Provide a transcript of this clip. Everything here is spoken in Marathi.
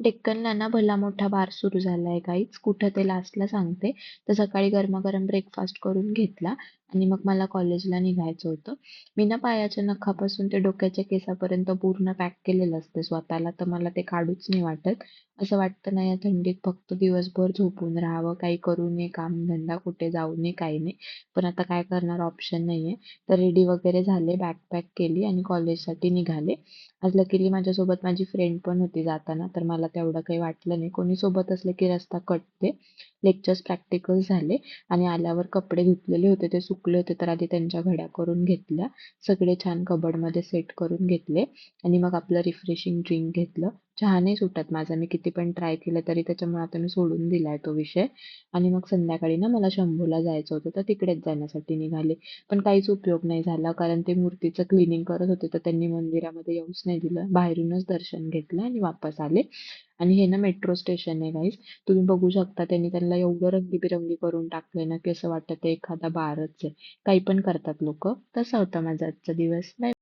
डेक्कनला ना भला मोठा बार सुरू झालाय गाईज. कुठं ते लास्टला सांगते. तर सकाळी गरमागरम ब्रेकफास्ट करून घेतला आणि मग मला कॉलेजला निघायचं होतं. मी ना पायाच्या नखापासून ते डोक्याच्या केसापर्यंत पूर्ण पॅक केलेलं असते स्वतःला, तर मला ते काढूच नाही वाटत. असं वाटतं ना या थंडीत फक्त दिवसभर झोपून राहावं, काही करू नये, कामधंदा कुठे जाऊ नये, काही नाही. पण आता काय करणार, ऑप्शन नाहीये. तर रेडी वगैरे झाले, बॅग पॅक केली आणि कॉलेजसाठी निघाले. आज लकीली माझ्यासोबत माझी फ्रेंड पण होती जाताना, तर मला तेवढं काही वाटलं नाही. कोणी सोबत असलं की रस्ता कटते. लेक्चर्स प्रॅक्टिकल झाले आणि आल्यावर कपडे धुतलेले होते, ते सुकले होते, तर आधी त्यांच्या घड्या करून घेतल्या. सगळे छान कबर्डमध्ये सेट करून घेतले आणि मग आपलं रिफ्रेशिंग ड्रिंक घेतलं. चहा नाही सुटत माझा, मी किती पण ट्राय केलं तरी, त्याच्यामुळे आता मी सोडून दिलाय तो विषय. आणि मग संध्याकाळी ना मला शंभूला जायचं होतं, तर तिकडेच जाण्यासाठी निघाले. पण काहीच उपयोग नाही झाला, कारण ते मूर्तीचं क्लिनिंग करत होते, तर त्यांनी मंदिरामध्ये येऊच नाही दिलं. बाहेरूनच दर्शन घेतलं आणि वापस आले. आणि हे ना मेट्रो स्टेशन आहे गाईज. तुम्ही बघू शकता, त्यांनी त्यांना एवढं रंगीबिरंगी करून टाकलंय ना, की असं वाटतं ते एखादा बारच आहे. काही पण करतात लोक. तसा होता माझा आजचा दिवस. बाय.